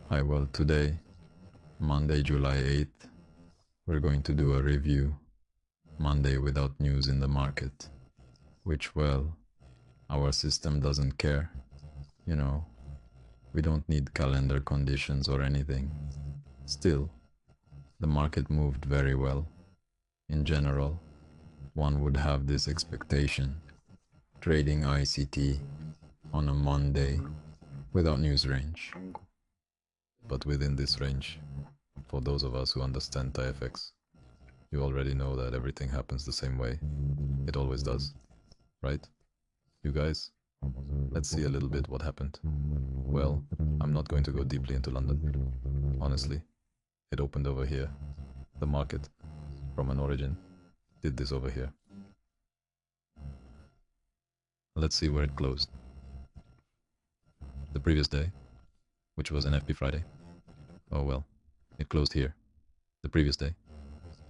Hi, well, today, Monday, July 8th, we're going to do a review. Monday without news in the market. Which, well, our system doesn't care. You know, we don't need calendar conditions or anything. Still, the market moved very well. In general, one would have this expectation. Trading ICT on a Monday without news range. But within this range, for those of us who understand TIFX, you already know that everything happens the same way. It always does, right? You guys, let's see a little bit what happened. Well, I'm not going to go deeply into London. Honestly, it opened over here. The market, from an origin, did this over here. Let's see where it closed. The previous day, which was NFP Friday. Oh well, it closed here. The previous day.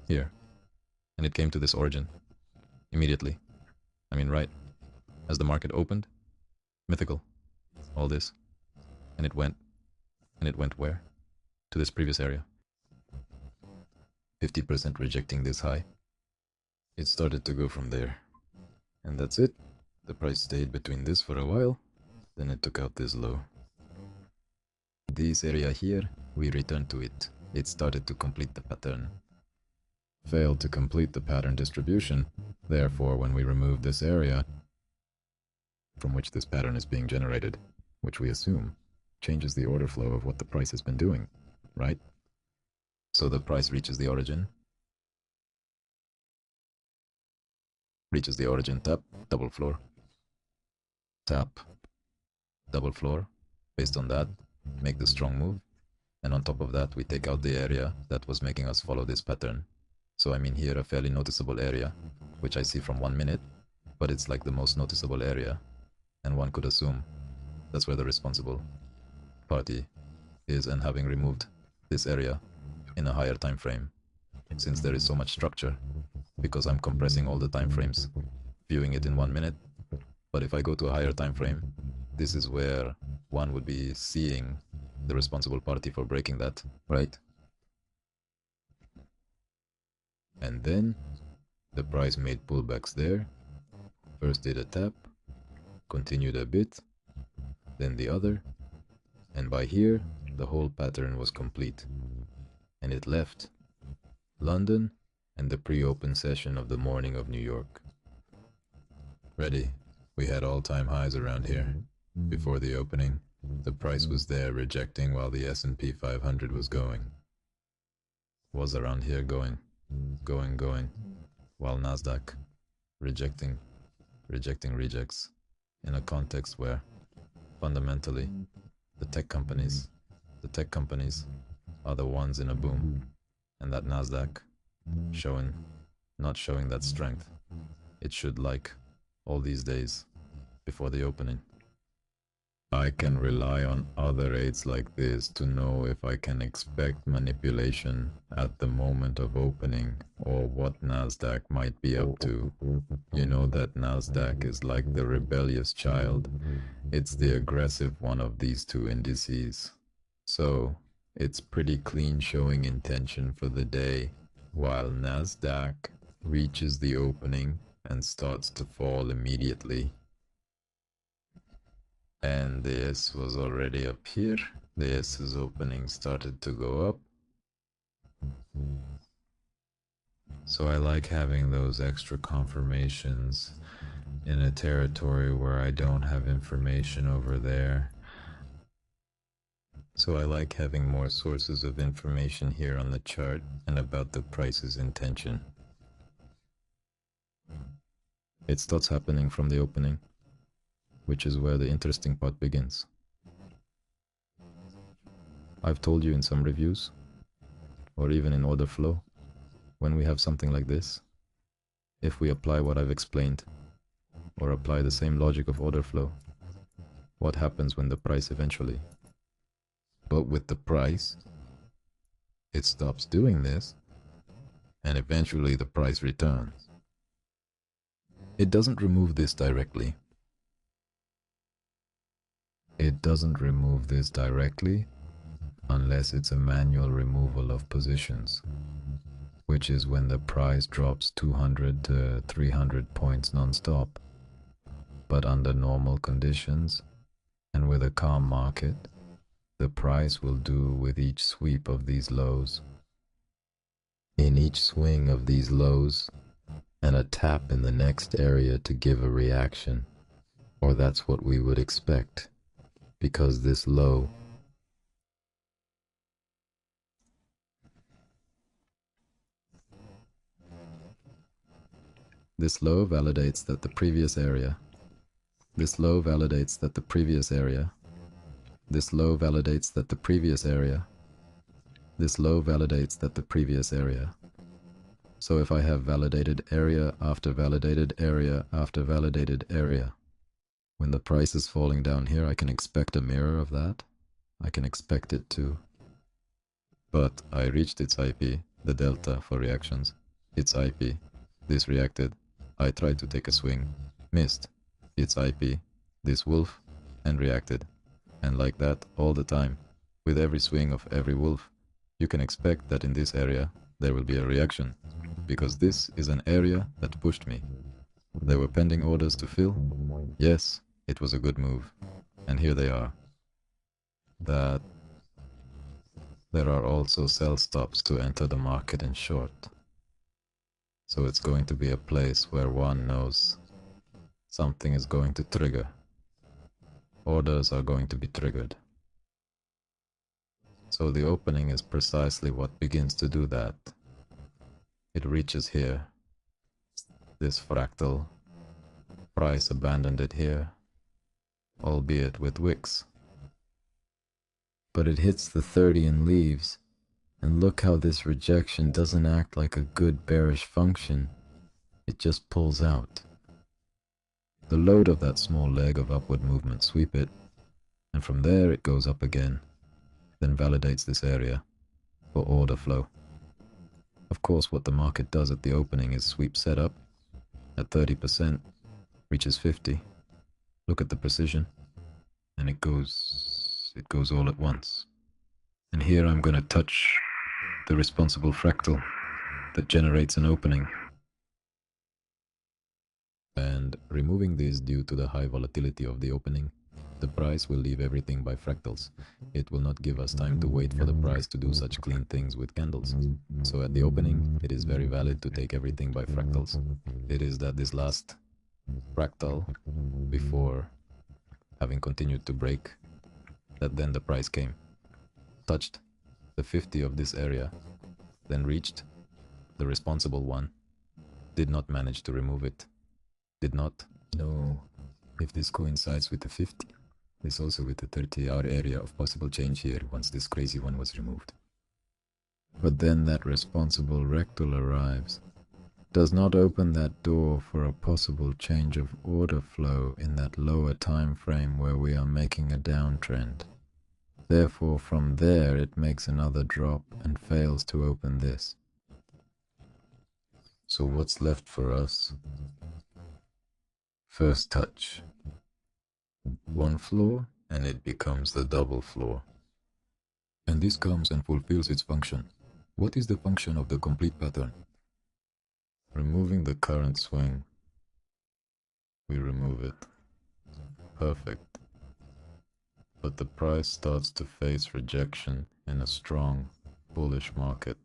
Here. And it came to this origin. Immediately. I mean, right. As the market opened. Mythical. All this. And it went. And it went where? To this previous area. 50% rejecting this high. It started to go from there. And that's it. The price stayed between this for a while. Then it took out this low. This area here, we returned to it. It started to complete the pattern. Failed to complete the pattern distribution. Therefore, when we remove this area from which this pattern is being generated, which we assume changes the order flow of what the price has been doing, right? So the price reaches the origin, tap, double floor, tap, double floor. Based on that, make the strong move, and on top of that, we take out the area that was making us follow this pattern. So I mean here a fairly noticeable area, which I see from 1 minute, but it's like the most noticeable area, and one could assume that's where the responsible party is, and having removed this area in a higher time frame, since there is so much structure, because I'm compressing all the time frames, viewing it in 1 minute. But if I go to a higher time frame, this is where one would be seeing the responsible party for breaking that, right? And then the price made pullbacks there. First did a tap, continued a bit, then the other, and by here the whole pattern was complete. And it left London and the pre-open session of the morning of New York. Ready. We had all-time highs around here. Before the opening, the price was there rejecting while the S&P 500 was going. Was around here going, while Nasdaq rejecting rejects in a context where fundamentally the tech companies are the ones in a boom, and that Nasdaq not showing that strength it should, like all these days before the opening. I can rely on other aids like this to know if I can expect manipulation at the moment of opening or what Nasdaq might be up to. You know that Nasdaq is like the rebellious child. It's the aggressive one of these two indices. So it's pretty clean showing intention for the day, while Nasdaq reaches the opening and starts to fall immediately. And the S was already up here. The S's opening started to go up. So I like having those extra confirmations in a territory where I don't have information over there. So I like having more sources of information here on the chart and about the price's intention. It starts happening from the opening, which is where the interesting part begins. I've told you in some reviews, or even in order flow, when we have something like this, if we apply what I've explained, or apply the same logic of order flow, what happens when the price eventually? But with the price, it stops doing this, and eventually the price returns. It doesn't remove this directly. unless it's a manual removal of positions, which is when the price drops 200 to 300 points non-stop. But under normal conditions, and with a calm market, the price will do with each sweep of these lows, in each swing of these lows, and a tap in the next area to give a reaction, or that's what we would expect, because this low validates that the previous area, this low validates that the previous area, this low validates that the previous area, this low validates that the previous area. So if I have validated area after validated area after validated area, when the price is falling down here, I can expect a mirror of that. I can expect it to. But I reached its IP, the delta for reactions. Its IP. This reacted. I tried to take a swing. Missed. Its IP. This wolf. And reacted. And like that all the time. With every swing of every wolf, you can expect that in this area there will be a reaction. Because this is an area that pushed me. There were pending orders to fill. Yes, it was a good move. And here they are. That there are also sell stops to enter the market in short. So it's going to be a place where one knows something is going to trigger. Orders are going to be triggered. So the opening is precisely what begins to do that. It reaches here. This fractal. Price abandoned it here, albeit with wicks. But it hits the 30 and leaves, and look how this rejection doesn't act like a good bearish function. It just pulls out. The load of that small leg of upward movement sweep it, and from there it goes up again, then validates this area for order flow. Of course, what the market does at the opening is sweep setup at 30%, reaches 50. Look at the precision, and it goes all at once. And here I'm going to touch the responsible fractal that generates an opening. And removing this due to the high volatility of the opening, the price will leave everything by fractals. It will not give us time to wait for the price to do such clean things with candles. So at the opening, it is very valid to take everything by fractals. It is that this last fractal, before having continued to break, that then the price came, touched the 50 of this area, then reached the responsible one, did not manage to remove it, did not know if this coincides with the 50, this also with the 30-hour area of possible change here once this crazy one was removed. But then that responsible rectal arrives, does not open that door for a possible change of order flow in that lower time frame where we are making a downtrend. Therefore, from there it makes another drop and fails to open this. So what's left for us? First touch. One floor, and it becomes the double floor. And this comes and fulfills its function. What is the function of the complete pattern? Removing the current swing. We remove it. Perfect. But the price starts to face rejection in a strong, bullish market.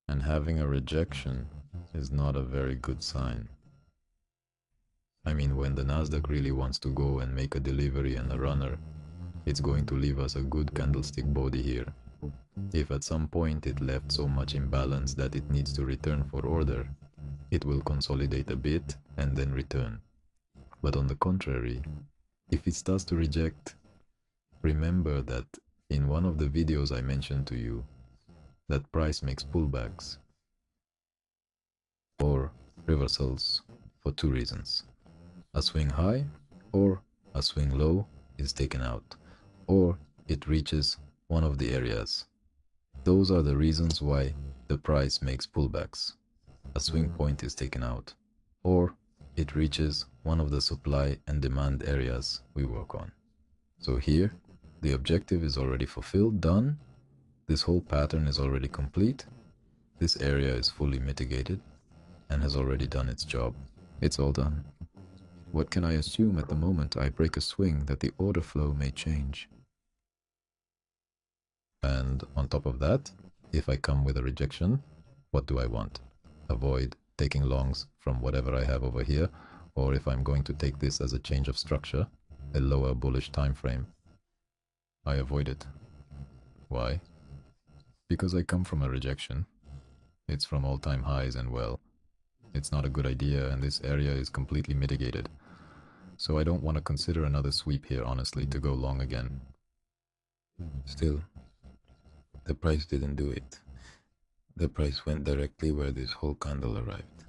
And having a rejection is not a very good sign. I mean, when the Nasdaq really wants to go and make a delivery and a runner, it's going to leave us a good candlestick body here. If at some point it left so much imbalance that it needs to return for order, it will consolidate a bit and then return. But on the contrary, if it starts to reject, remember that in one of the videos I mentioned to you, that price makes pullbacks or reversals for two reasons. A swing high or a swing low is taken out, or it reaches one of the areas. Those are the reasons why the price makes pullbacks. A swing point is taken out, or it reaches one of the supply and demand areas we work on. So here, The objective is already fulfilled, done. This whole pattern is already complete. This area is fully mitigated and has already done its job. It's all done. What can I assume at the moment I break a swing that the order flow may change? And on top of that, if I come with a rejection, what do I want? Avoid taking longs from whatever I have over here, or if I'm going to take this as a change of structure, a lower bullish time frame, I avoid it. Why? Because I come from a rejection. It's from all-time highs and well, it's not a good idea and this area is completely mitigated. So I don't want to consider another sweep here, honestly, to go long again. Still, the price didn't do it. The price went directly where this whole candle arrived.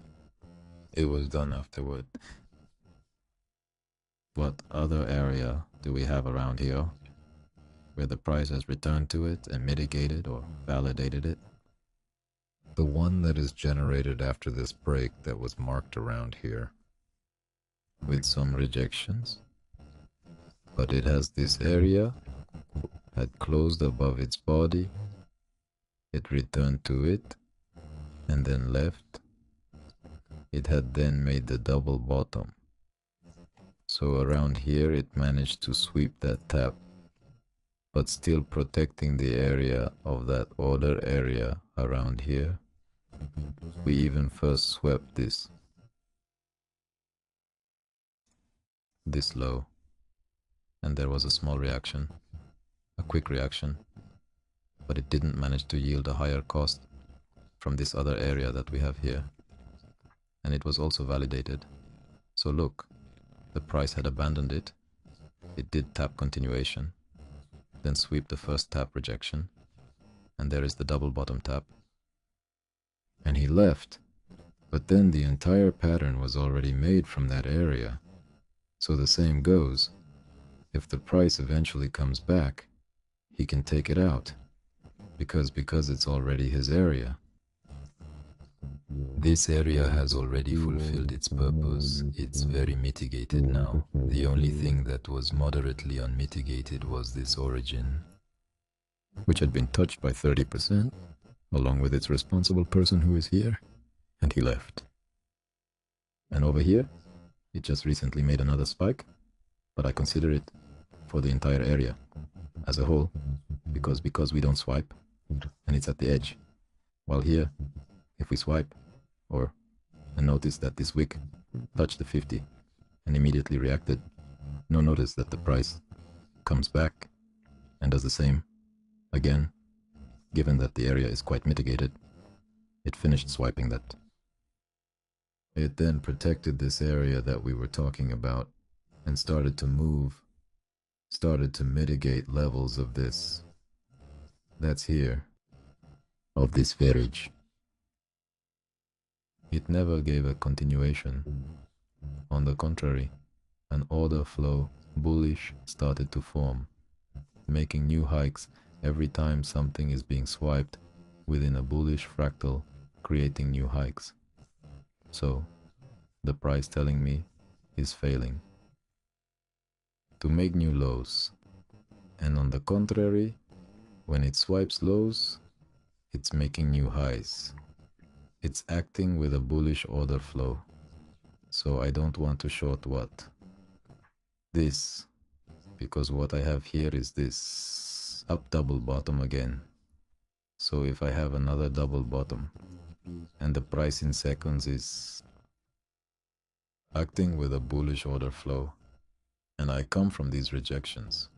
It was done afterward. What other area do we have around here where the price has returned to it and mitigated or validated it? The one that is generated after this break that was marked around here, with some rejections, but it has this area, had closed above its body, it returned to it, and then left. It had then made the double bottom. So around here it managed to sweep that tap, but still protecting the area of that order area around here. We even first swept this low, and there was a small reaction, a quick reaction, but it didn't manage to yield a higher cost from this other area that we have here, and it was also validated. So look, the price had abandoned it. It did tap continuation, then sweep the first tap rejection, and there is the double bottom tap, and he left. But then the entire pattern was already made from that area. So the same goes. If the price eventually comes back, he can take it out, because it's already his area. This area has already fulfilled its purpose. It's very mitigated now. The only thing that was moderately unmitigated was this origin, which had been touched by 30%, along with its responsible person who is here, and he left. And over here, it just recently made another spike, but I consider it for the entire area as a whole, because we don't swipe, and it's at the edge. While here, if we swipe, and notice that this wick touched the 50 and immediately reacted, notice that the price comes back and does the same again. Given that the area is quite mitigated, it finished swiping that. It then protected this area that we were talking about and started to move, started to mitigate levels of this. That's here, of this verage. It never gave a continuation. On the contrary, an order flow, bullish, started to form, making new hikes every time something is being swiped within a bullish fractal, creating new hikes. So, the price telling me is failing to make new lows. And on the contrary, when it swipes lows, it's making new highs. It's acting with a bullish order flow. So I don't want to short what? This. Because what I have here is this up double bottom again. So if I have another double bottom and the price in seconds is acting with a bullish order flow, and I come from these rejections,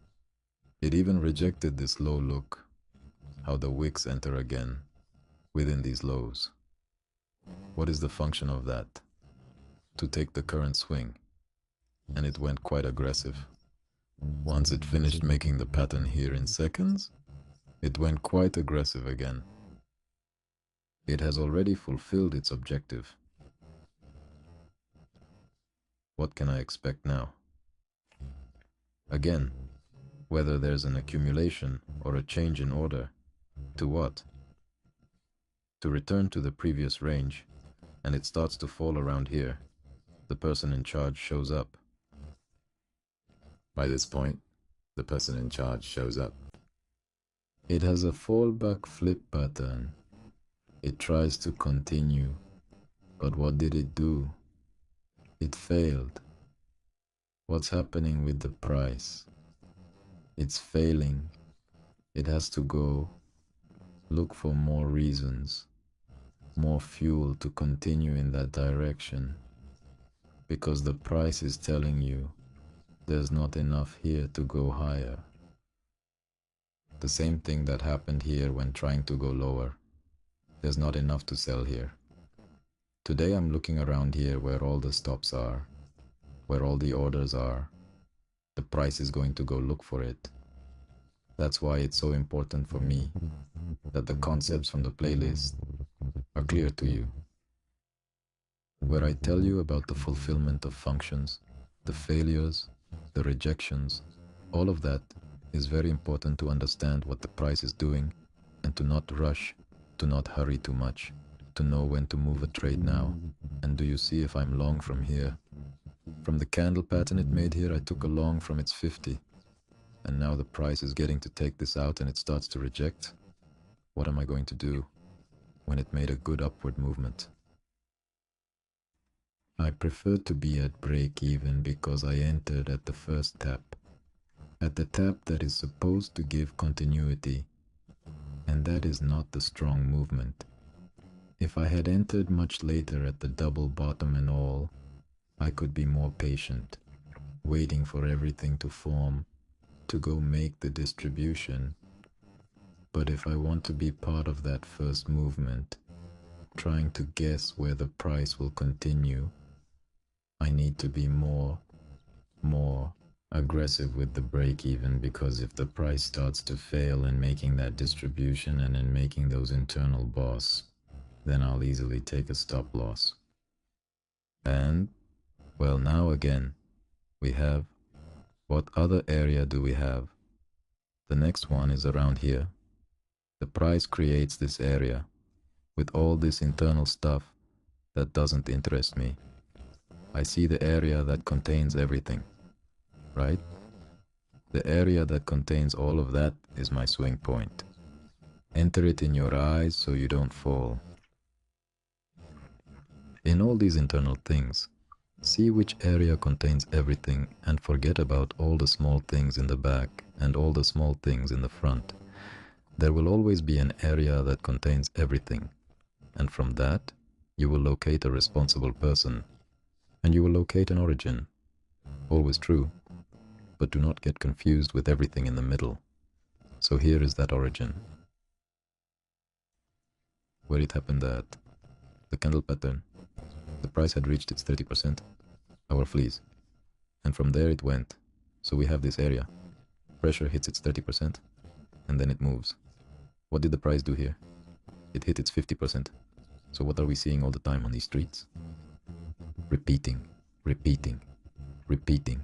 it even rejected this low look, how the wicks enter again within these lows. What is the function of that? To take the current swing, and it went quite aggressive. Once it finished making the pattern here in seconds, it went quite aggressive again. It has already fulfilled its objective. What can I expect now? Again, whether there's an accumulation or a change in order, to what? To return to the previous range, and it starts to fall around here. The person in charge shows up. By this point, The person in charge shows up. It has a fallback flip pattern. It tries to continue, but what did it do? It failed. What's happening with the price? It's failing. It has to go look for more reasons, more fuel to continue in that direction, because the price is telling you there's not enough here to go higher. The same thing that happened here when trying to go lower. There's not enough to sell here. Today I'm looking around here where all the stops are, where all the orders are. The price is going to go look for it. That's why it's so important for me that the concepts from the playlist are clear to you, where I tell you about the fulfillment of functions, the failures, the rejections. All of that is very important to understand what the price is doing and to not rush, to not hurry too much, to know when to move a trade now. And do you see if I'm long from here? From the candle pattern it made here, I took a long from its 50. And now the price is getting to take this out and it starts to reject. What am I going to do when it made a good upward movement? I prefer to be at break even because I entered at the first tap, at the tap that is supposed to give continuity, and that is not the strong movement. If I had entered much later at the double bottom and all, I could be more patient, waiting for everything to form, to go make the distribution. But if I want to be part of that first movement, trying to guess where the price will continue, I need to be more aggressive with the break even, because if the price starts to fail in making that distribution and in making those internal boss, then I'll easily take a stop loss. And, well, now again, we have, what other area do we have? The next one is around here. The price creates this area with all this internal stuff that doesn't interest me. I see the area that contains everything, right? The area that contains all of that is my swing point. Enter it in your eyes so you don't fall. In all these internal things, see which area contains everything and forget about all the small things in the back and all the small things in the front. There will always be an area that contains everything, and from that, you will locate a responsible person, and you will locate an origin. Always true, but do not get confused with everything in the middle. So here is that origin, where it happened at the candle pattern. The price had reached its 30%, our fleas, and from there it went. So we have this area. Pressure hits its 30%, and then it moves. What did the price do here? It hit its 50%. So what are we seeing all the time on these streets? Repeating, repeating, repeating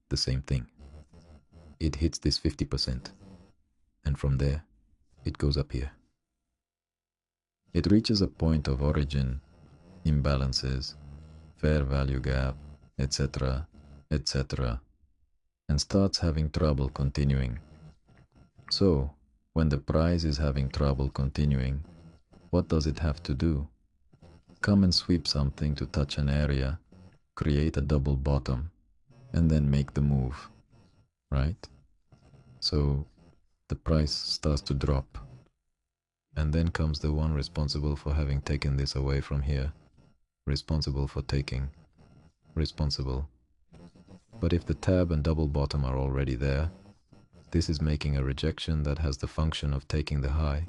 the same thing. It hits this 50%, and from there, it goes up here. It reaches a point of origin, imbalances, fair value gap, etc., etc., and starts having trouble continuing. So, when the price is having trouble continuing, what does it have to do? Come and sweep something to touch an area, create a double bottom, and then make the move, right? So, the price starts to drop. And then comes the one responsible for having taken this away from here. Responsible for taking. Responsible. But if the tab and double bottom are already there, this is making a rejection that has the function of taking the high,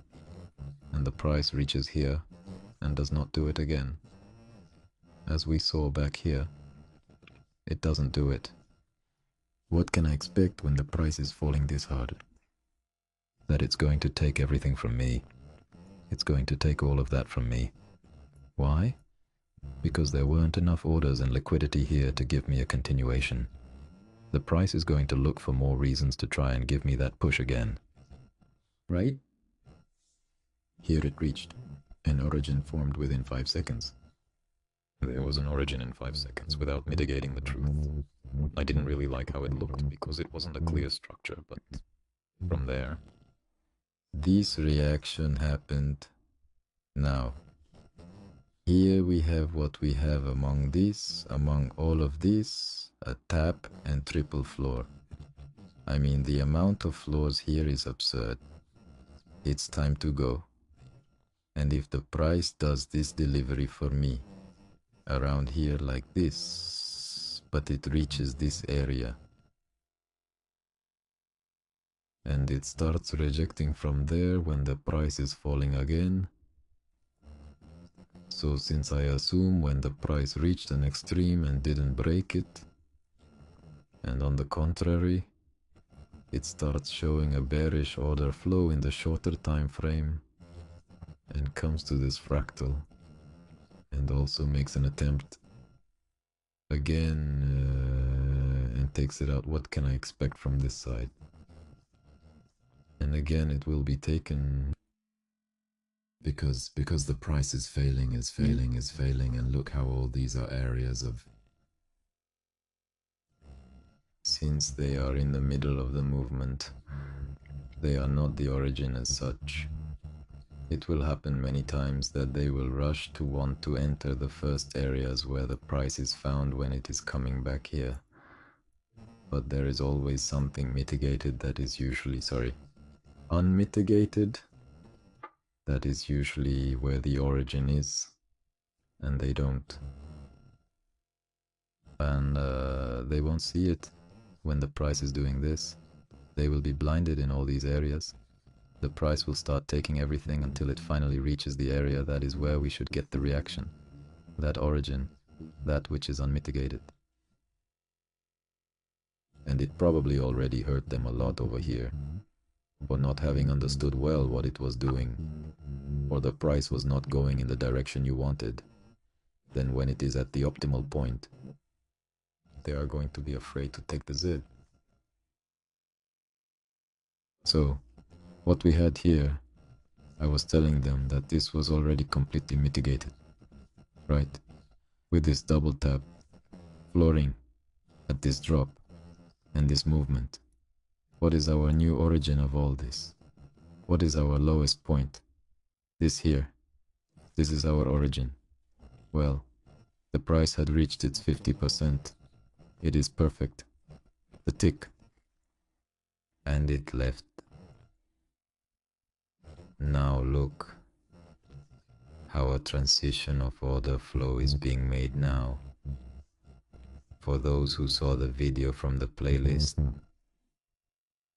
and the price reaches here and does not do it again. As we saw back here, it doesn't do it. What can I expect when the price is falling this hard? That it's going to take everything from me. It's going to take all of that from me. Why? Because there weren't enough orders and liquidity here to give me a continuation. The price is going to look for more reasons to try and give me that push again. Right? Here it reached. An origin formed within 5 seconds. There was an origin in 5 seconds without mitigating the truth. I didn't really like how it looked because it wasn't a clear structure, but from there, this reaction happened. Now, here we have what we have among all of this, a tap and triple floor. I mean, the amount of floors here is absurd. It's time to go. And if the price does this delivery for me, around here like this, but it reaches this area, and it starts rejecting from there when the price is falling again. So since I assume when the price reached an extreme and didn't break it, and on the contrary, it starts showing a bearish order flow in the shorter time frame and comes to this fractal and also makes an attempt again and takes it out. What can I expect from this side? And again it will be taken because the price is failing, and look how all these are areas of, since they are in the middle of the movement, they are not the origin as such. It will happen many times that they will rush to want to enter the first areas where the price is found when it is coming back here. But there is always something mitigated that is usually, unmitigated, that is usually where the origin is, and they don't. And they won't see it when the price is doing this. They will be blinded in all these areas. The price will start taking everything until it finally reaches the area that is where we should get the reaction, that origin, that which is unmitigated. And it probably already hurt them a lot over here, for not having understood well what it was doing, or the price was not going in the direction you wanted. Then when it is at the optimal point, they are going to be afraid to take the zid. So, what we had here, I was telling them that this was already completely mitigated, right? With this double tap, flooring, at this drop, and this movement. What is our new origin of all this? What is our lowest point? This here. This is our origin. Well, the price had reached its 50%. It is perfect. The tick. And it left. Now look how a transition of order flow is being made now. For those who saw the video from the playlist,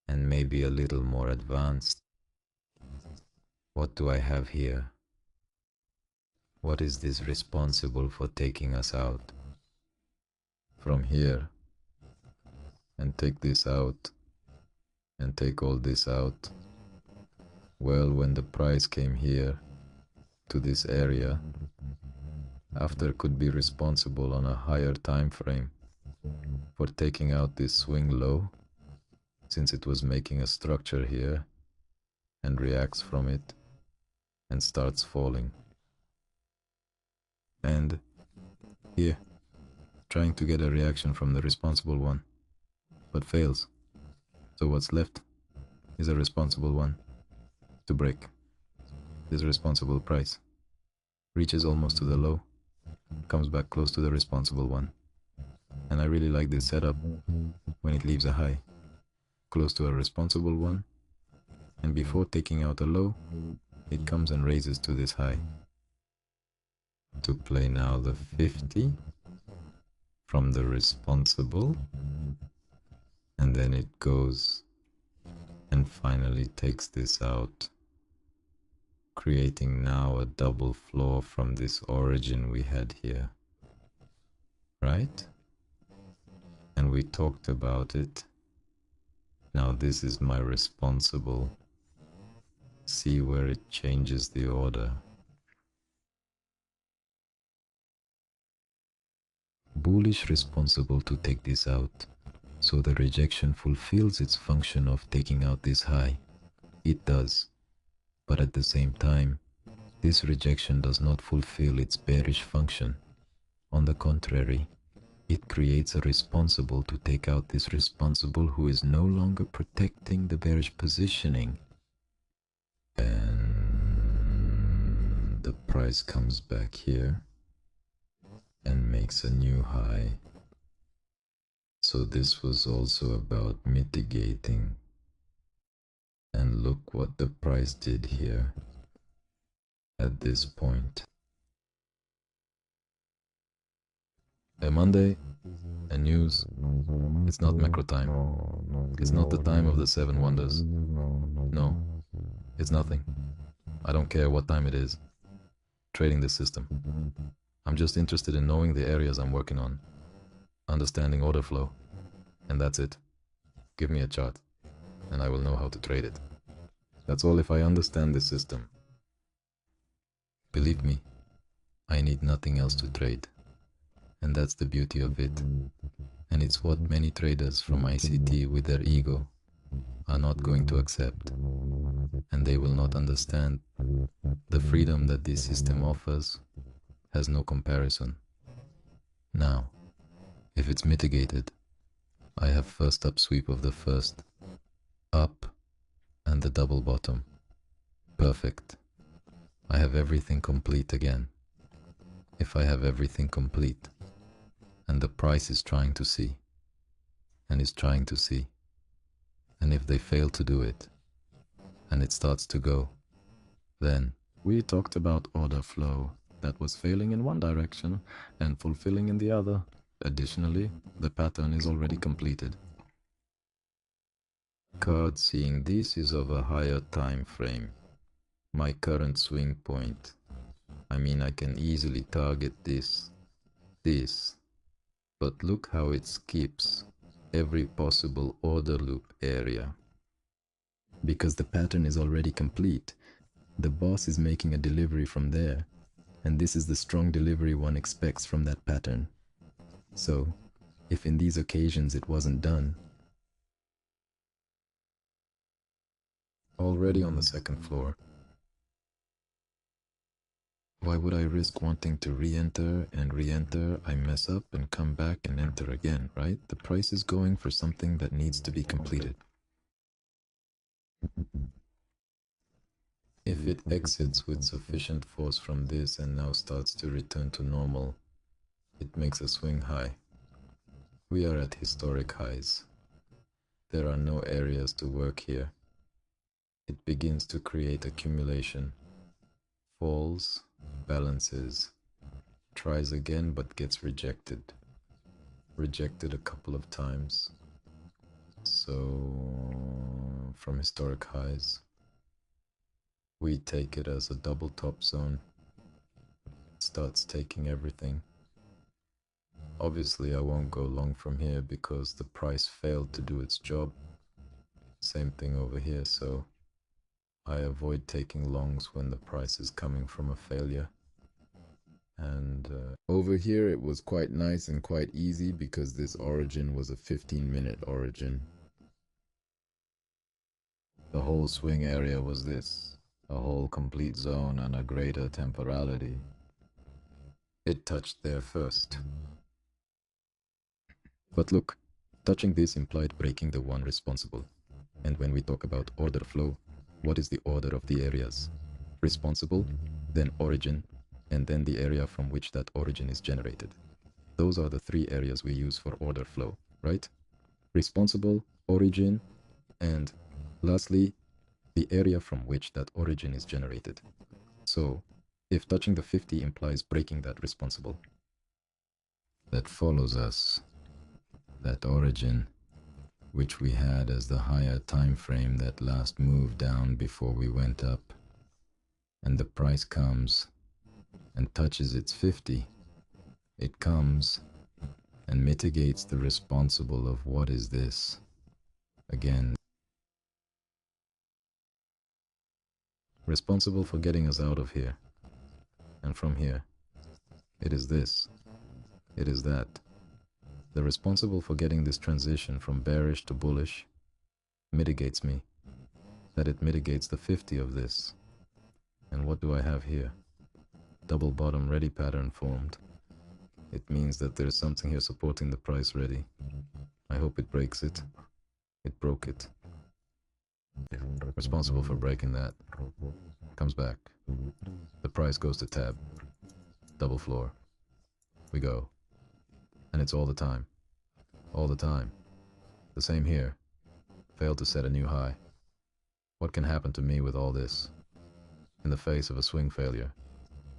and maybe a little more advanced, what do I have here? What is this responsible for taking us out? From here, and take this out, and take all this out. Well, when the price came here, to this area, after could be responsible on a higher time frame for taking out this swing low, since it was making a structure here, and reacts from it, and starts falling. And here, trying to get a reaction from the responsible one, but fails. So what's left is a responsible one to break. This responsible price reaches almost to the low, comes back close to the responsible one. And I really like this setup when it leaves a high close to a responsible one, and before taking out a low, it comes and raises to this high. To play now the 50 from the responsible, and then it goes and finally takes this out, creating now a double floor from this origin we had here, right? And we talked about it. Now this is my responsible. See where it changes the order. Bullish responsible to take this out, so the rejection fulfills its function of taking out this high. It does, but at the same time, this rejection does not fulfill its bearish function. On the contrary, it creates a responsible to take out this responsible who is no longer protecting the bearish positioning. And the price comes back here and makes a new high. So this was also about mitigating. And look what the price did here at this point. A Monday, a news, it's not macro time. It's not the time of the 7 wonders. No, it's nothing. I don't care what time it is. Trading this system. I'm just interested in knowing the areas I'm working on, understanding order flow, and that's it. Give me a chart, and I will know how to trade it. That's all if I understand the system. Believe me, I need nothing else to trade. And that's the beauty of it. And it's what many traders from ICT with their ego are not going to accept. And they will not understand the freedom that this system offers has no comparison. Now, if it's mitigated, I have first up sweep of the first, up, and the double bottom. Perfect. I have everything complete again. If I have everything complete, and the price is trying to see, and is trying to see, and if they fail to do it, and it starts to go, then we talked about order flow that was failing in one direction and fulfilling in the other. Additionally, the pattern is already completed. Card seeing this is of a higher time frame. My current swing point. I mean, I can easily target this, but look how it skips every possible order loop area. Because the pattern is already complete, the boss is making a delivery from there, and this is the strong delivery one expects from that pattern. So, if in these occasions it wasn't done, already on the second floor, why would I risk wanting to re-enter and re-enter? I mess up and come back and enter again, right? The price is going for something that needs to be completed. If it exits with sufficient force from this and now starts to return to normal, it makes a swing high. We are at historic highs. There are no areas to work here. It begins to create accumulation. Falls, balances, tries again but gets rejected. Rejected a couple of times. So, from historic highs, we take it as a double top zone. It starts taking everything. Obviously, I won't go long from here because the price failed to do its job. Same thing over here, so I avoid taking longs when the price is coming from a failure. And over here it was quite nice and quite easy because this origin was a 15-minute origin. The whole swing area was this, a whole complete zone and a greater temporality. It touched there first. But look, touching this implied breaking the one responsible. And when we talk about order flow, what is the order of the areas? Responsible, then origin, and then the area from which that origin is generated. Those are the three areas we use for order flow, right? Responsible, origin, and lastly, the area from which that origin is generated. So, if touching the 50 implies breaking that responsible, that follows us, that origin, which we had as the higher time frame that last moved down before we went up, and the price comes and touches its 50, it comes and mitigates the responsible of what is this? Again, responsible for getting us out of here. And from here, it is this, it is that. The responsible for getting this transition from bearish to bullish mitigates me, that it mitigates the 50 of this. And what do I have here? Double bottom ready pattern formed. It means that there's something here supporting the price ready. I hope it breaks it. It broke it. Responsible for breaking that. Comes back. The price goes to tab. Double floor. We go. And it's all the time. All the time. The same here. Failed to set a new high. What can happen to me with all this? In the face of a swing failure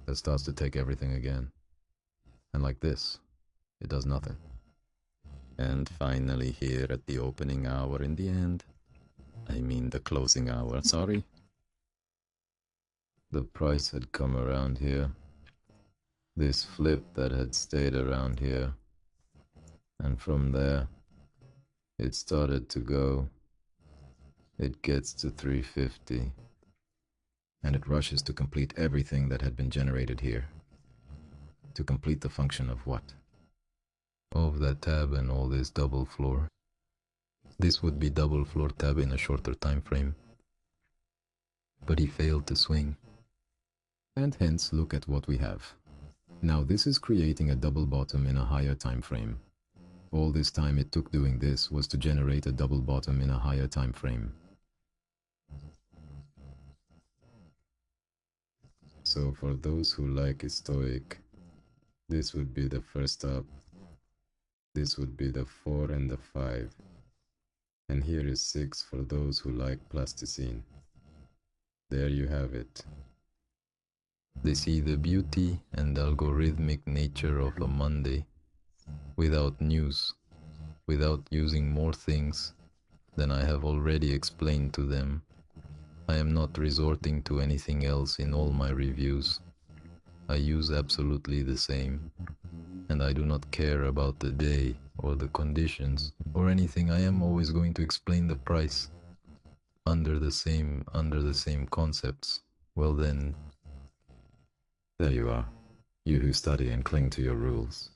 that starts to take everything again. And like this, it does nothing. And finally here at the opening hour in the end, I mean the closing hour, sorry. The price had come around here. This flip that had stayed around here. And from there, it started to go. It gets to 350. And it rushes to complete everything that had been generated here. To complete the function of what? Of that tab and all this double floor. This would be double floor tab in a shorter time frame. But he failed to swing. And hence look at what we have. Now this is creating a double bottom in a higher time frame. All this time it took doing this was to generate a double bottom in a higher time frame. So for those who like stoic, this would be the first up. This would be the 4 and the 5. And here is 6 for those who like plasticine. There you have it. They see the beauty and algorithmic nature of a Monday without news, without using more things than I have already explained to them. I am not resorting to anything else in all my reviews. I use absolutely the same, and I do not care about the day or the conditions or anything. I am always going to explain the price under the same concepts. Well then, there you are, you who study and cling to your rules.